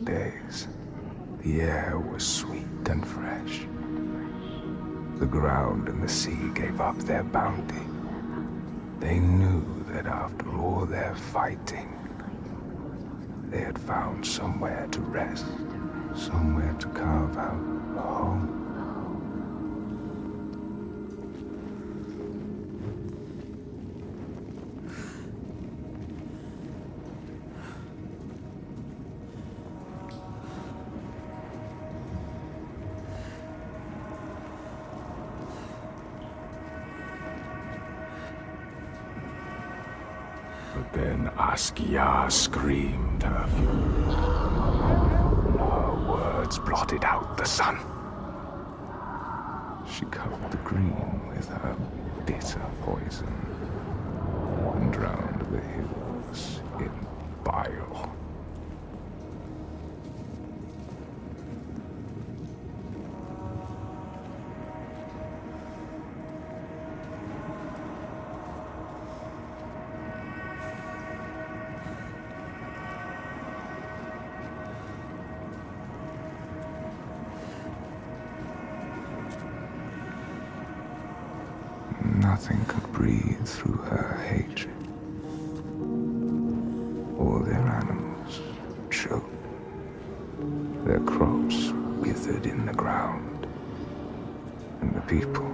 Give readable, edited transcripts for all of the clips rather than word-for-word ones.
days, the air was sweet and fresh. The ground and the sea gave up their bounty. They knew that after all their fighting, they had found somewhere to rest, somewhere to carve out a home. But then Askia screamed her fury. Her words blotted out the sun. She covered the green with her bitter poison and drowned the hills in bile. Nothing could breathe through her hatred. All their animals choked. Their crops withered in the ground. And the people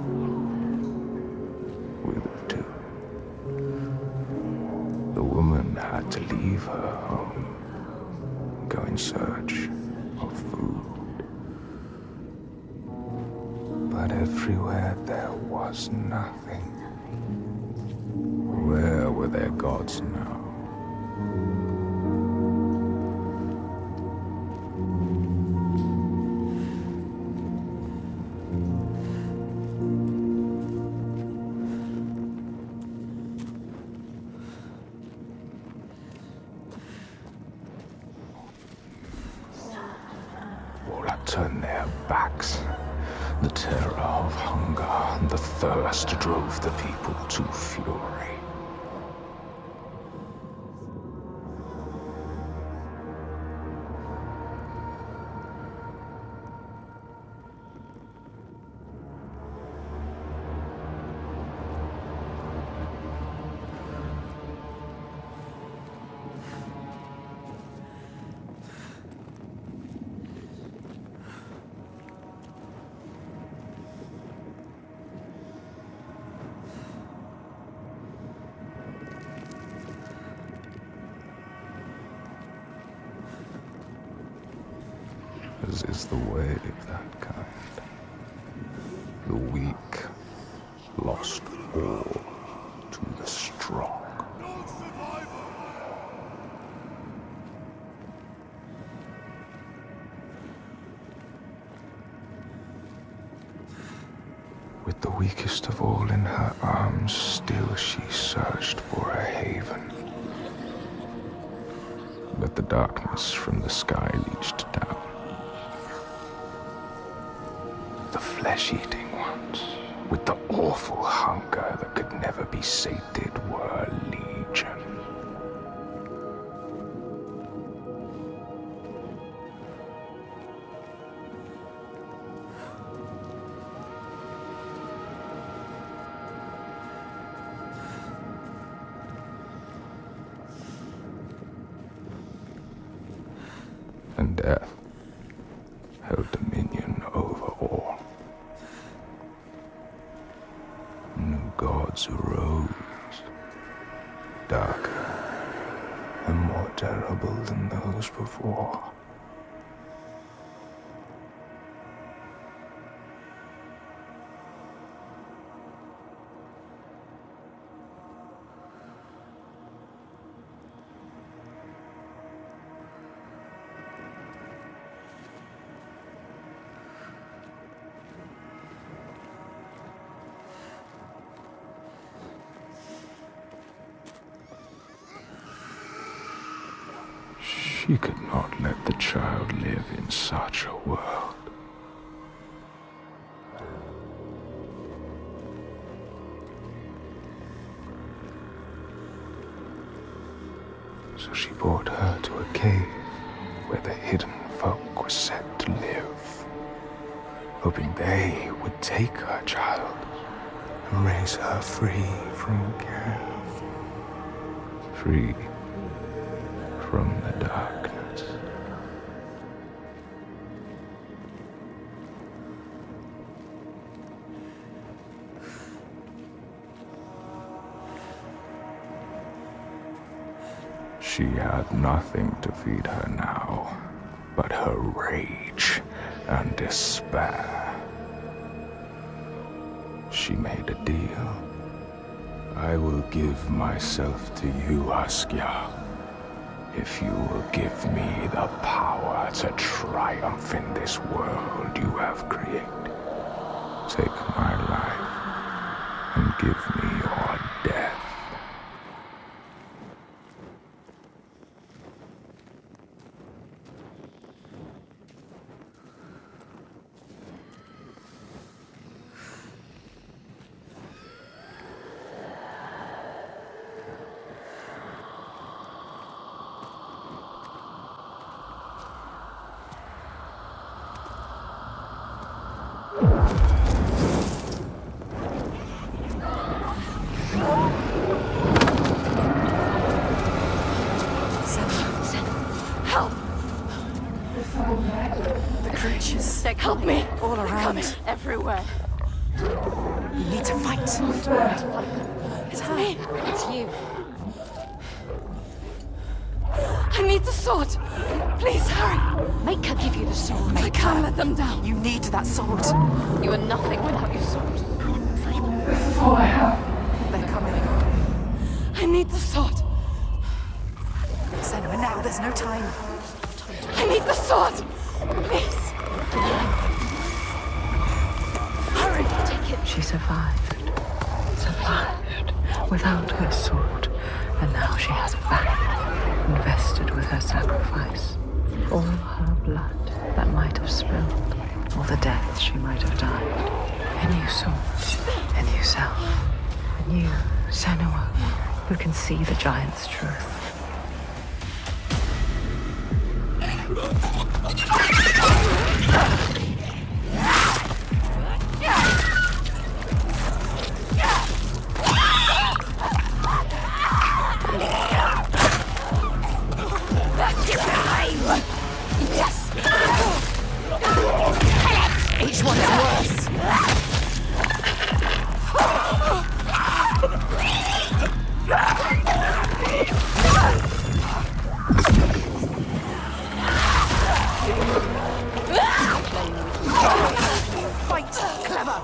withered too. The woman had to leave her home, go in search of food. But everywhere there was nothing. Where were their gods now? All had turned their backs. The terror of hunger and the thirst drove the people to fury. As is the way of that kind. The weak lost all to the strong. With the weakest of all in her arms, still she searched for a haven. But the darkness from the sky reached down. The flesh-eating ones, with the awful hunger that could never be sated, were legion. And death held dominion over all. New gods arose, darker and more terrible than those before. She could not let the child live in such a world. So she brought her to a cave where the hidden folk were said to live, hoping they would take her child and raise her free from care, free from the darkness. She had nothing to feed her now but her rage and despair. She made a deal. I will give myself to you, Askia, if you will give me the power to triumph in this world you have created. Take my life and give me your death. Help me! All around. Everywhere. You need to fight. It's me. It's you. I need the sword. Please hurry. Make her give you the sword. I can't let them down. You need that sword. You are nothing without your sword. This is all I have. They're coming. I need the sword. Senua, now. There's no time. I need the sword. Please. Hurry. Take it. She survived without her sword, and now she has it back, invested with her sacrifice. All her blood that might have spilled, all the deaths she might have died. A new sword, a new self, a new Senua who can see the giant's truth. Each one is worse. Fight, clever.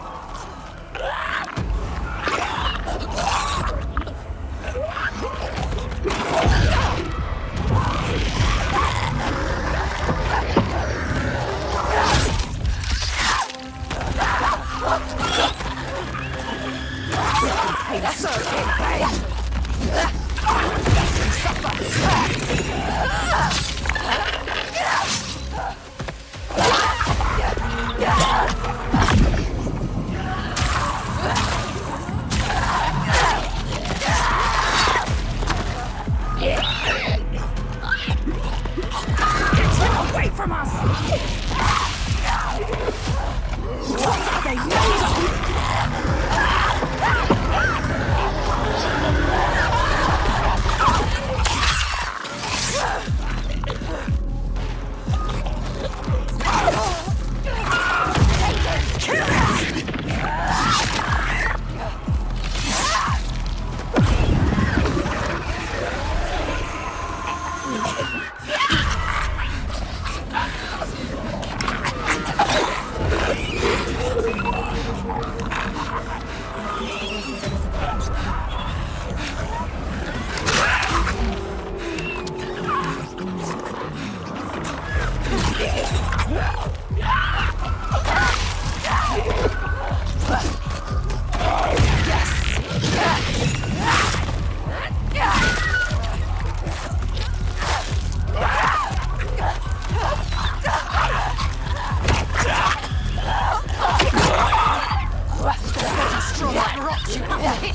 Away from us! What are they made of?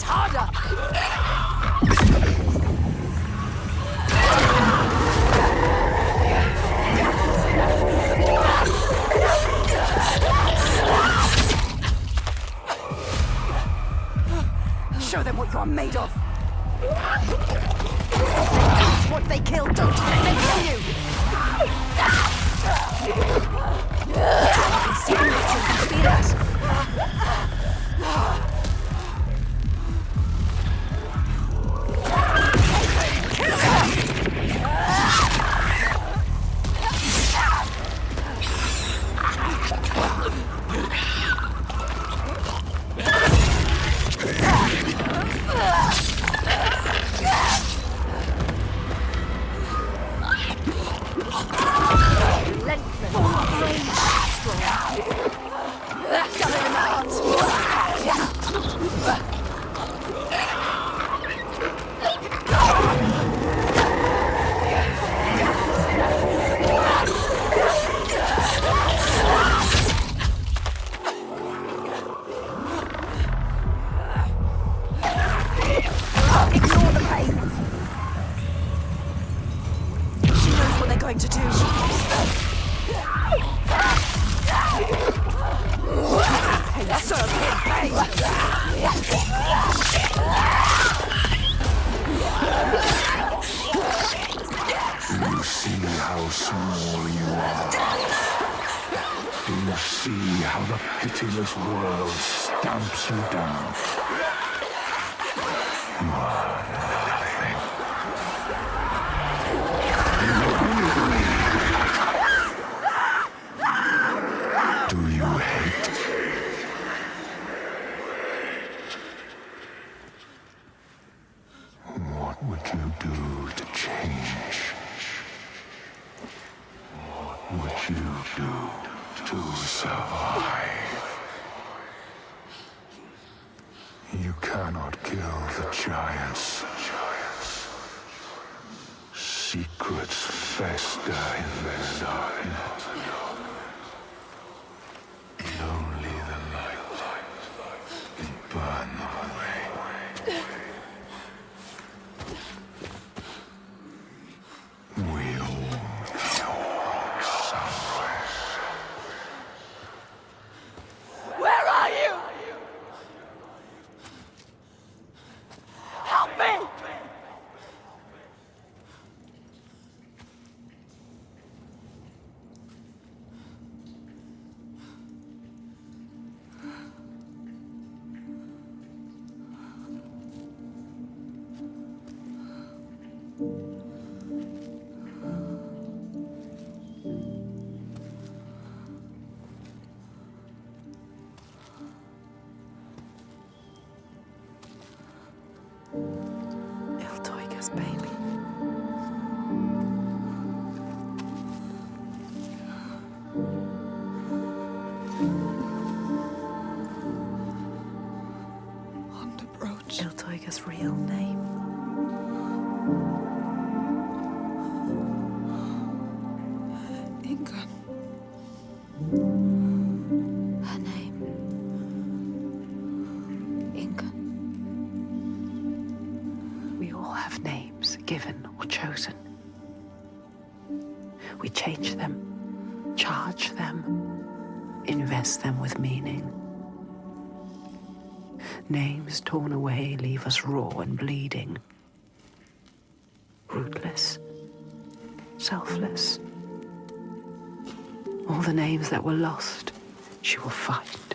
harder! are made of. That's what they kill, don't you? They kill you. I can see it, I can feel it. Baby. On the brooch. Iltoiga's real name. Inga. Her name. Inga. We all have names, given or chosen. We change them, charge them, invest them with meaning. Names torn away leave us raw and bleeding. Rootless, selfless. All the names that were lost, she will find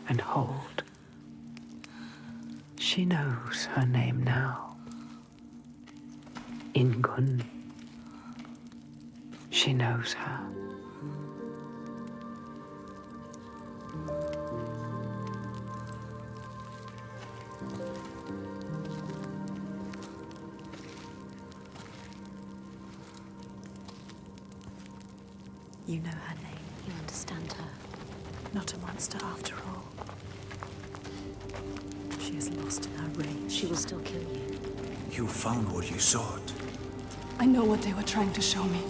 and hold. She knows her name now. Ingun. She knows her. You know her name. You understand her. Not a monster after all. She is lost in her rage. She will still kill you. You found what you sought. I know what they were trying to show me.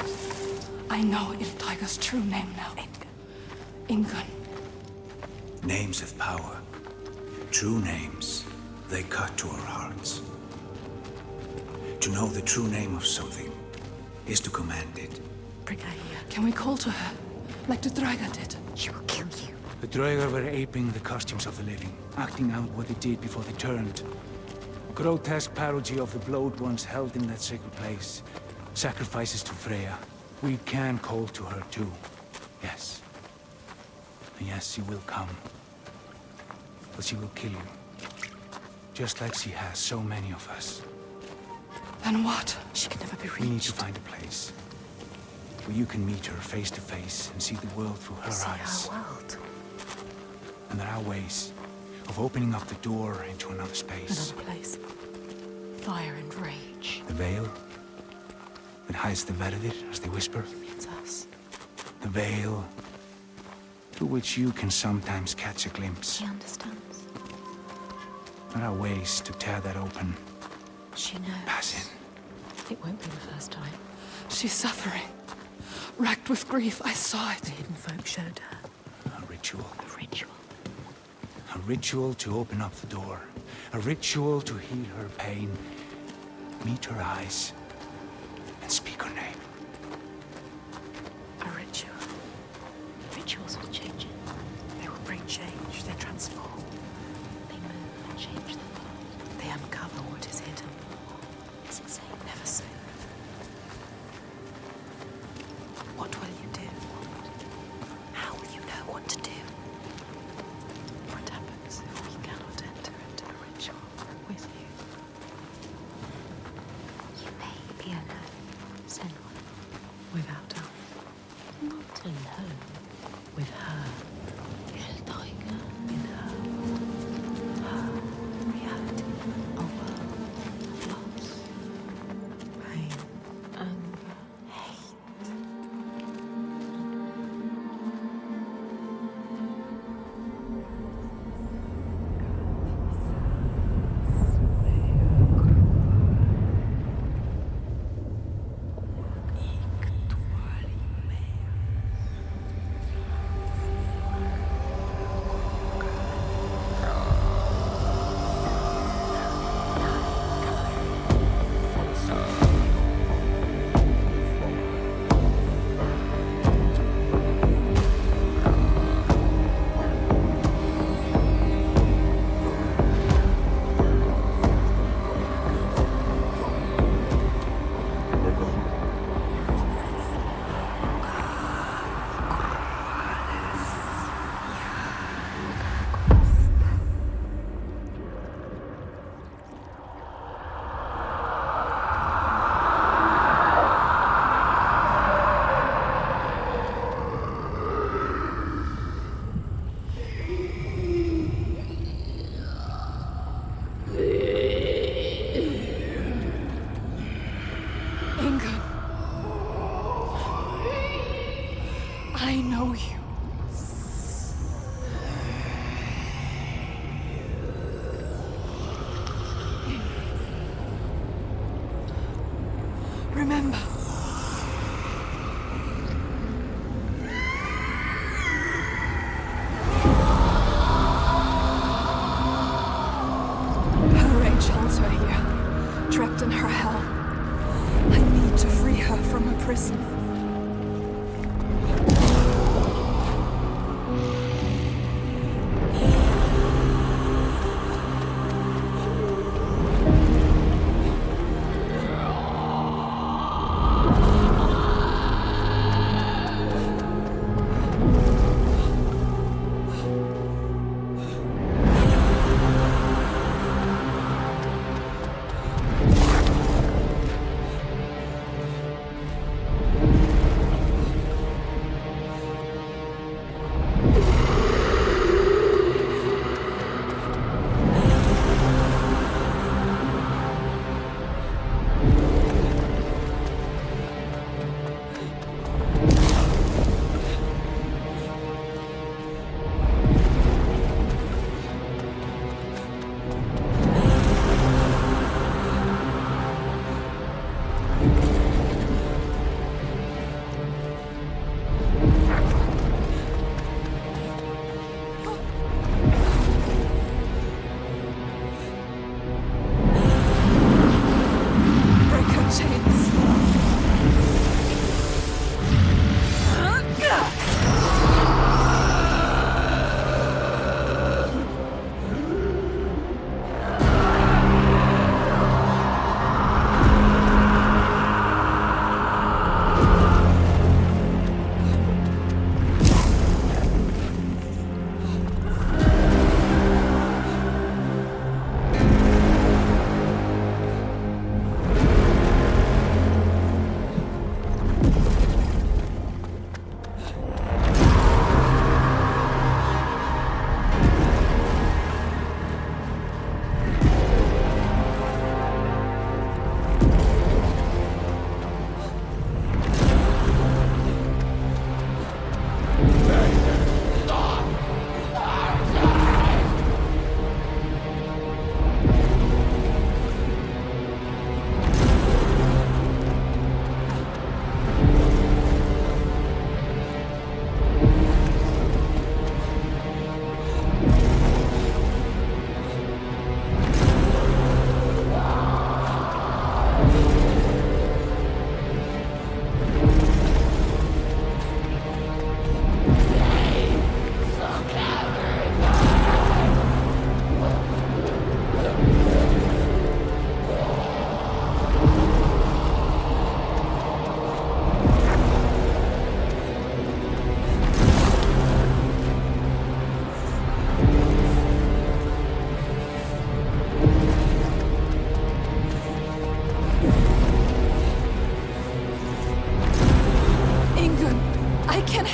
I know Iltoiga's true name now. Ingun. Names have power. True names, they cut to our hearts. To know the true name of something is to command it. Bring her here. Can we call to her, like the Draga did? She will kill you. The Draugr were aping the costumes of the living, acting out what they did before they turned. grotesque parody of the blood once held in that sacred place. Sacrifices to Freya. We can call to her too. Yes. And yes, she will come. But she will kill you. Just like she has so many of us. Then what? She can never be reached. We need to find a place where you can meet her face to face and see the world through her See eyes. our world. And there are ways of opening up the door into another space. Another place. Fire and rage. The veil that hides the Verdir, as they whisper. It's us. The veil through which you can sometimes catch a glimpse. She understands. There are ways to tear that open. She knows. Pass in. It won't be the first time. She's suffering. Racked with grief, I saw it. The hidden folk showed her. A ritual. A ritual. A ritual to open up the door. A ritual to heal her pain. Meet her eyes. And speak her name. A ritual. Rituals will change it. They will bring change. They transform. They move and change the world. They uncover what is hidden. Is it safe? Never safe. What will you do? How will you know what to do? What happens if we cannot enter into the ritual with you? You may be alone, Senua. Without her. Not alone. With her. HELLBLADE. In her. Her reality. A world of loss. Pain. Anger. Hate. I know you. Remember. Her rage holds her here, trapped in her hell. I need to free her from her prison.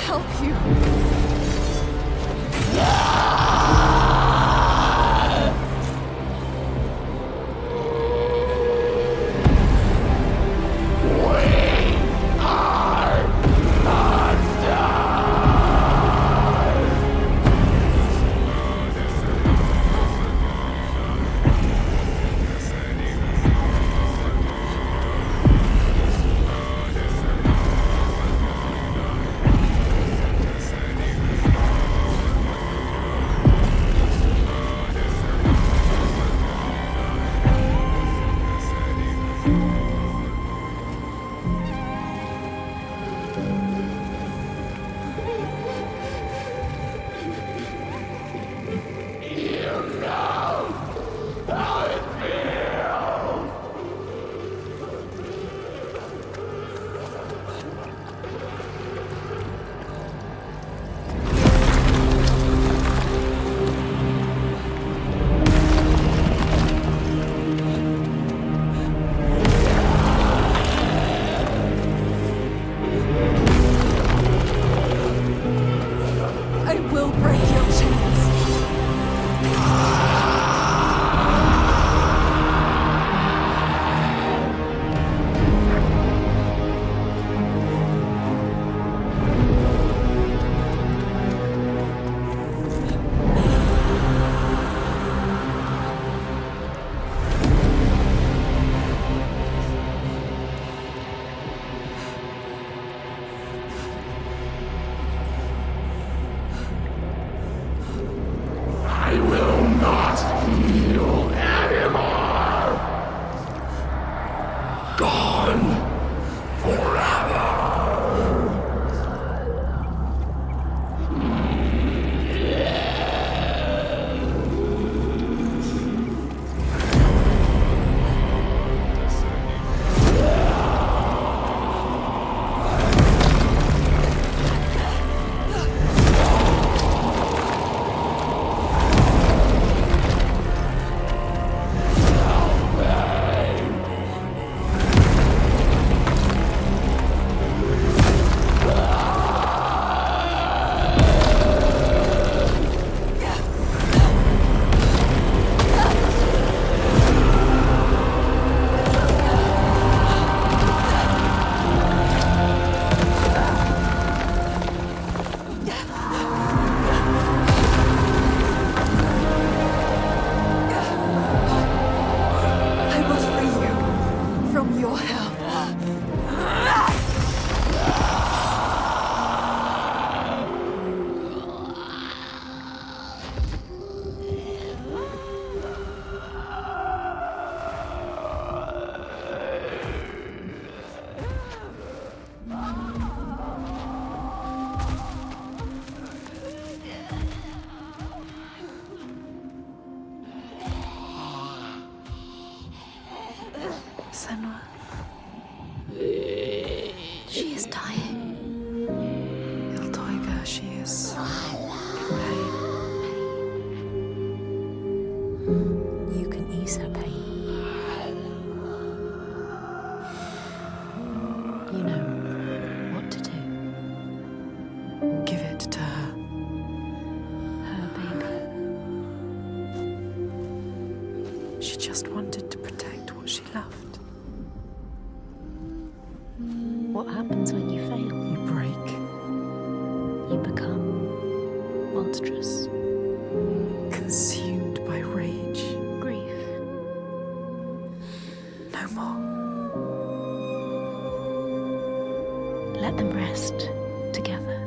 help you. Senua. She is dying. Iltoiga, she is in pain. You can ease her pain. You know what to do. Give it to her. Her baby. She just wanted to protect what she loved. What happens when you fail? You break. You become monstrous. Consumed by rage. Grief. No more. Let them rest together.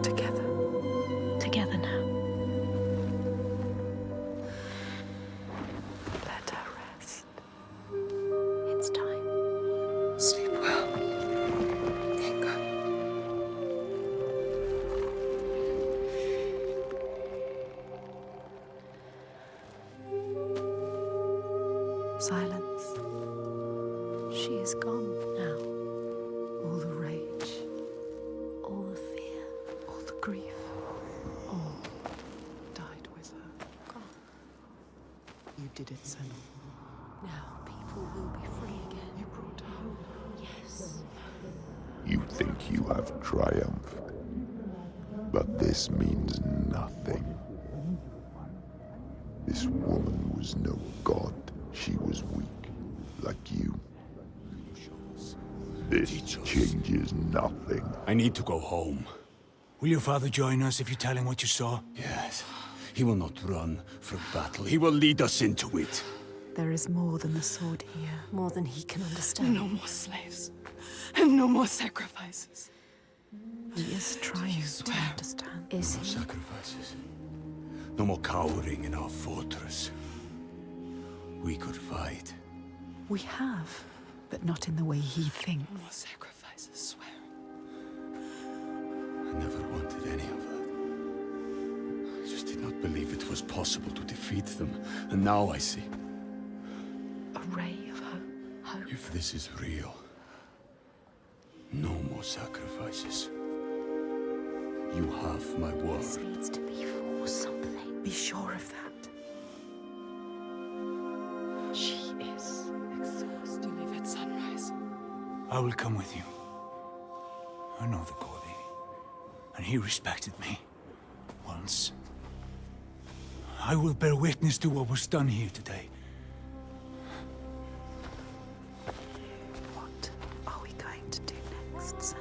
Together. Together now. Let her rest. It's time. Sleep well. Inga. Silence. She is gone now. All the rage. All the fear. All the grief. All died with her. Gone. You did it, Senua. Now people will be free again. You brought her home. Yes. You think you have triumphed? But this means nothing. This woman was no god. She was weak, like you. This changes nothing. I need to go home. Will your father join us if you tell him what you saw? Yes. He will not run from battle. He will lead us into it. There is more than the sword here, more than he can understand. No more slaves. And no more sacrifices. He is trying to understand. Is he? Sacrifices. No more cowering in our fortress. We could fight. We have, but not in the way he thinks. No more sacrifices, swear. I never wanted any of that. I just did not believe it was possible to defeat them. And now I see. A ray of hope. If this is real, no more sacrifices. You have my word. This needs to be for something. Be sure of that. She is exhausted. You leave at sunrise. I will come with you. I know the Gordy, and he respected me. Once. I will bear witness to what was done here today. What are we going to do next, Senua?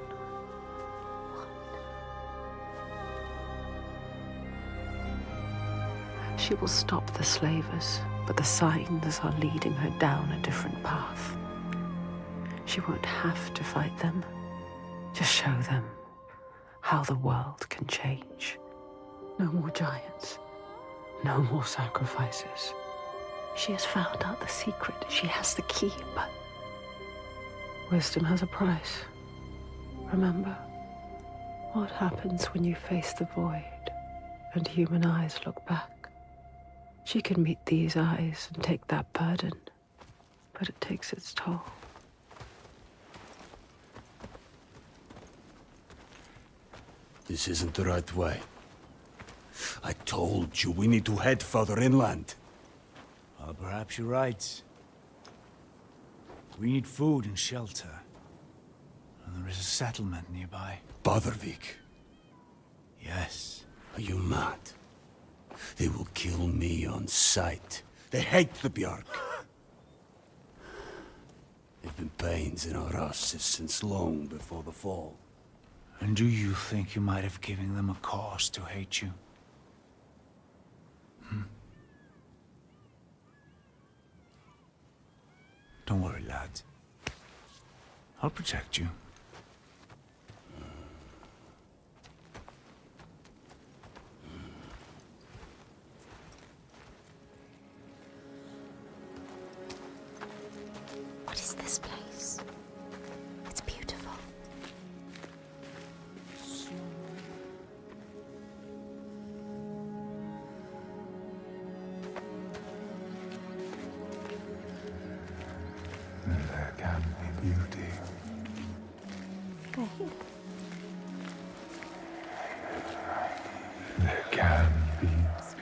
She will stop the slavers, but the signs are leading her down a different path. She won't have to fight them. Just show them how the world can change. No more giants. No more sacrifices. She has found out the secret. She has the key, but wisdom has a price. Remember, what happens when you face the void and human eyes look back? She can meet these eyes and take that burden, but it takes its toll. This isn't the right way. I told you we need to head further inland. Well, perhaps you're right. We need food and shelter. And there is a settlement nearby. Badarvik. Yes. Are you mad? They will kill me on sight. They hate the Bjark. They've been pains in our asses since long before the fall. And do you think you might have given them a cause to hate you? Don't worry, lad. I'll protect you. What is this place? It's beautiful. There can be beauty. There can be peace.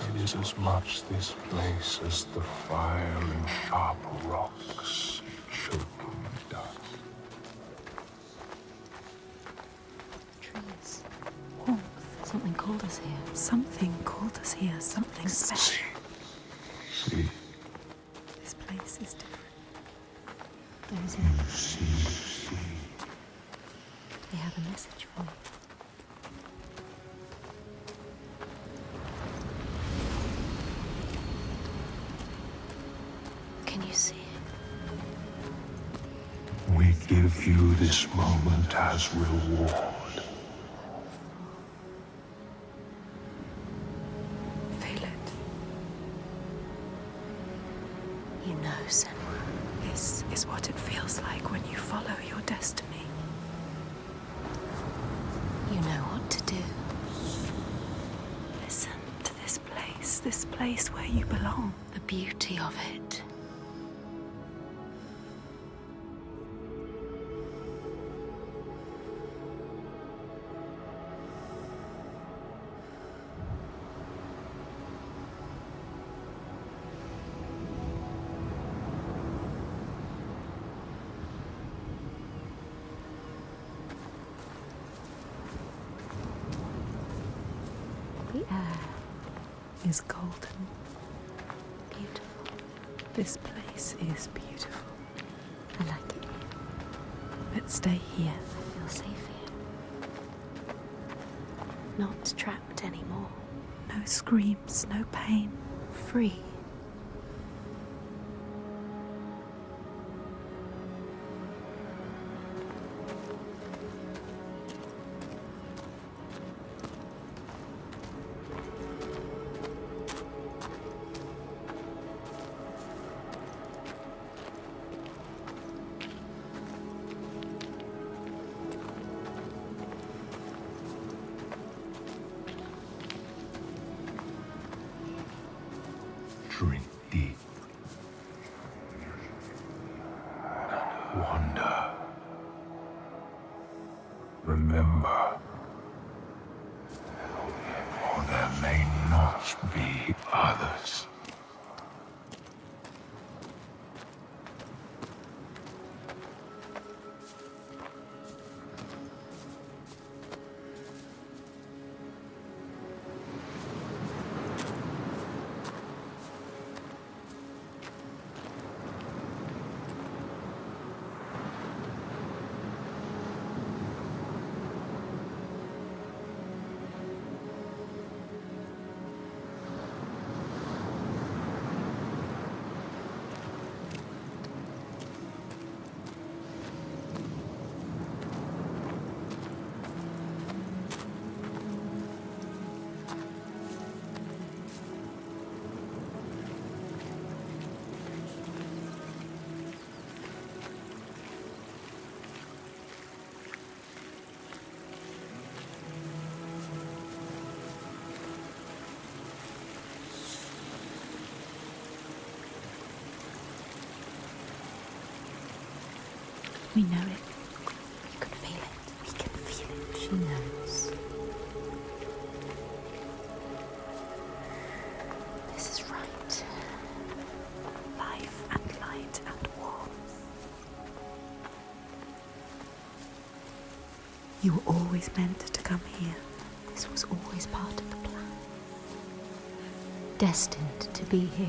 It is as much this place as the fire and sharp rocks choking dust. Trees. Warmth. Something called us here. Something called us here. Something special. See, This place is different. There is you no... see. They have a message for you. Can you see it? We give you this moment as reward. Feel it. You know, Senua, this is what it feels like when you follow your destiny. You know what to do. Listen to this place where you belong. The beauty of it. air is golden. Beautiful. This place is beautiful. I like it. Let's stay here. I feel safe here. Not trapped anymore. No screams, no pain. Free. Drink deep. Wonder. Remember. For there may not be others. We know it. We can feel it. We can feel it. She knows. This is right. Life and light and warmth. You were always meant to come here. This was always part of the plan. Destined to be here.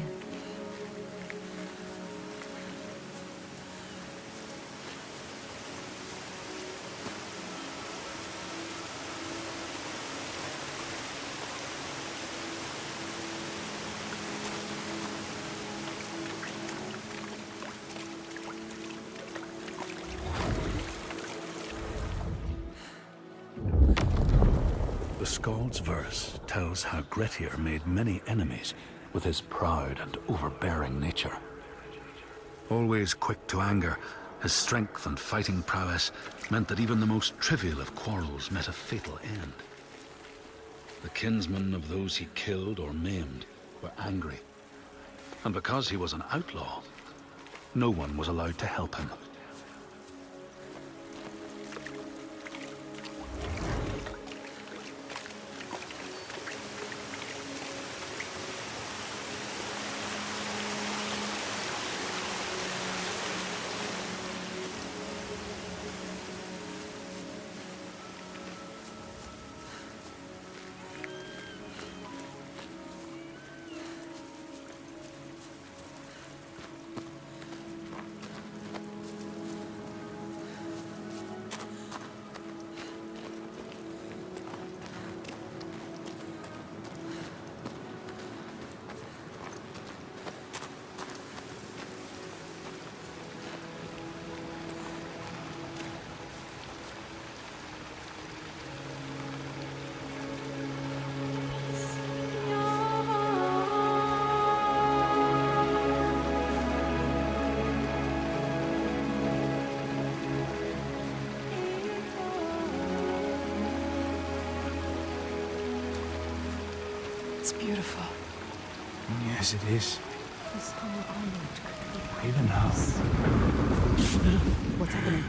The Skald's verse tells how Grettir made many enemies with his proud and overbearing nature. Always quick to anger, his strength and fighting prowess meant that even the most trivial of quarrels met a fatal end. The kinsmen of those he killed or maimed were angry, and because he was an outlaw, no one was allowed to help him. It's beautiful. Yes, it is. This whole island could be Even now. What's happening?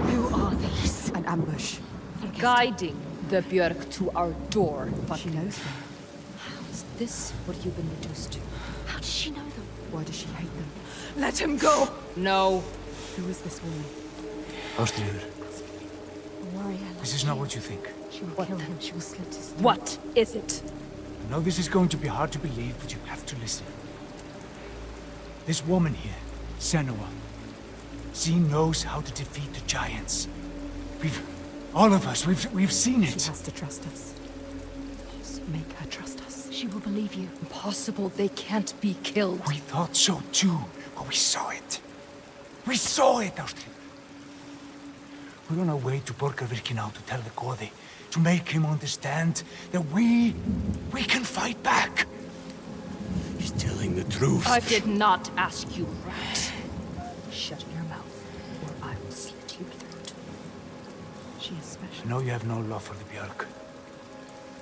Who are these? An ambush. Guiding the Björk to our door. She knows them. How is this what you've been reduced to? How does she know them? Why does she hate them? Let him go! No. Who is this woman? Aujourdhui. A warrior like This is not what you think. She will kill him. She will slit his throat. What is it? I know this is going to be hard to believe, but you have to listen. This woman here, Senua, she knows how to defeat the giants. All of us, we've seen it. She has to trust us. Just make her trust us. She will believe you. Impossible. They can't be killed. We thought so too, but we saw it. We saw it, Aujourdhui. We're on our way to Borgarvirki now to tell the Gode, to make him understand that we can fight back. He's telling the truth. I did not ask you, rat. Shut your mouth, or I will slit you throat. She is special. I know you have no love for the Björk,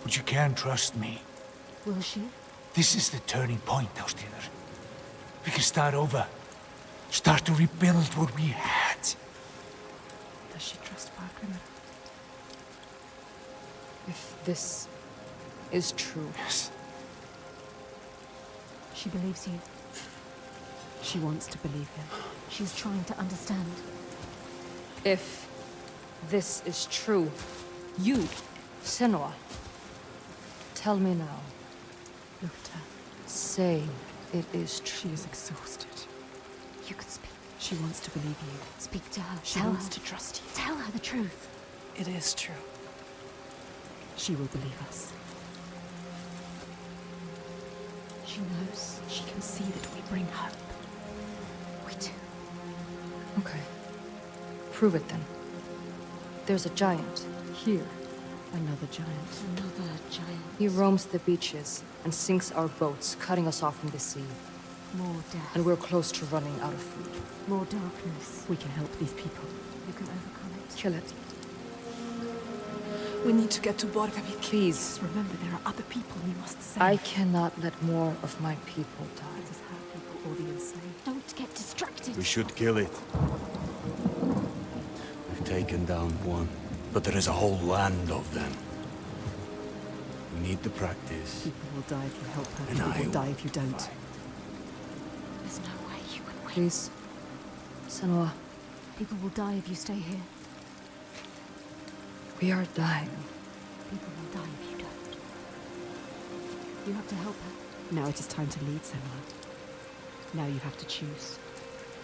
but you can trust me. Will she? This is the turning point, Aujourdhui. We can start over. Start to rebuild what we had. Does she trust Fargrimr? If this is true... Yes. She believes you. She wants to believe him. She's trying to understand. If this is true, you, Senua, tell me now. Look at her. Say it is true. She is exhausted. You can speak. She wants to believe you. Speak to her. She wants to trust you. Tell her the truth. It is true. She will believe us. She knows. She can see that we bring hope. We do. Okay. Prove it then. There's a giant here. Another giant. Another giant. He roams the beaches and sinks our boats, cutting us off from the sea. More death. And we're close to running out of food. More darkness. We can help these people. You can overcome it. Kill it. We need to get to Borgarvirki. Please. Remember, there are other people we must save. I cannot let more of my people die. It is her people or the insane. Don't get distracted. We should kill it. We've taken down one, but there is a whole land of them. We need the practice. People will die if you help her. And People will die if you don't. fight. There's no way you can win. Please. Senua, People will die if you stay here. we are dying. People will die if you don't. You have to help her. Now it is time to lead, Senua. Now you have to choose.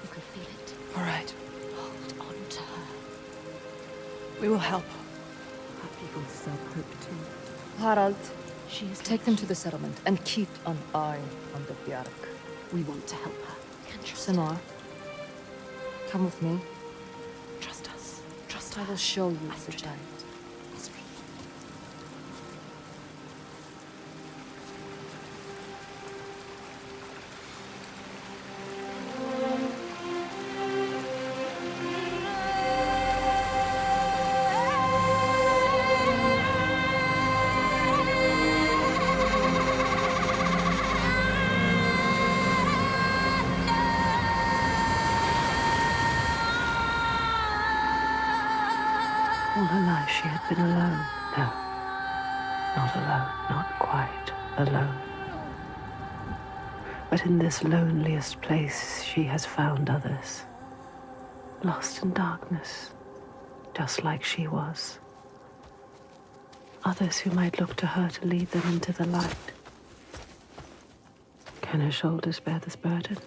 You can feel it. All right. Hold on to her. We will help. Her people deserve hope too. Harald, She is take them to the settlement and keep an eye on the Bjark. We want to help her. Can trust her. Senua, come with me. Trust us. Trust I her. will show you the Astrid. giant. Astrid. All her life she had been alone. No, not alone, not quite alone. But in this loneliest place she has found others, lost in darkness, just like she was. Others who might look to her to lead them into the light. Can her shoulders bear this burden?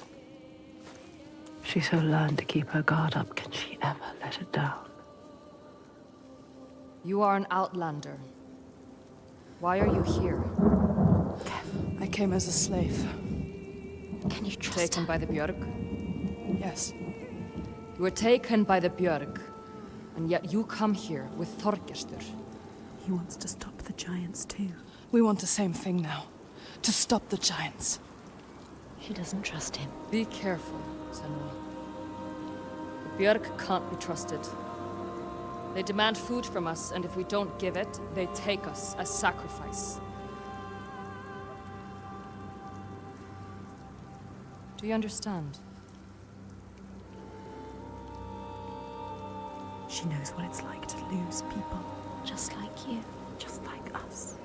She so learned to keep her guard up, can she ever let it down? You are an outlander. Why are you here? I came as a slave. Can you trust Taken her? by the Björk? Yes. You were taken by the Björk, and yet you come here with Þorgestur. He wants to stop the giants too. We want the same thing now. To stop the giants. She doesn't trust him. Be careful, Senua. The Björk can't be trusted. They demand food from us, and if we don't give it, they take us as sacrifice. Do you understand? She knows what it's like to lose people. Just like you. Just like us.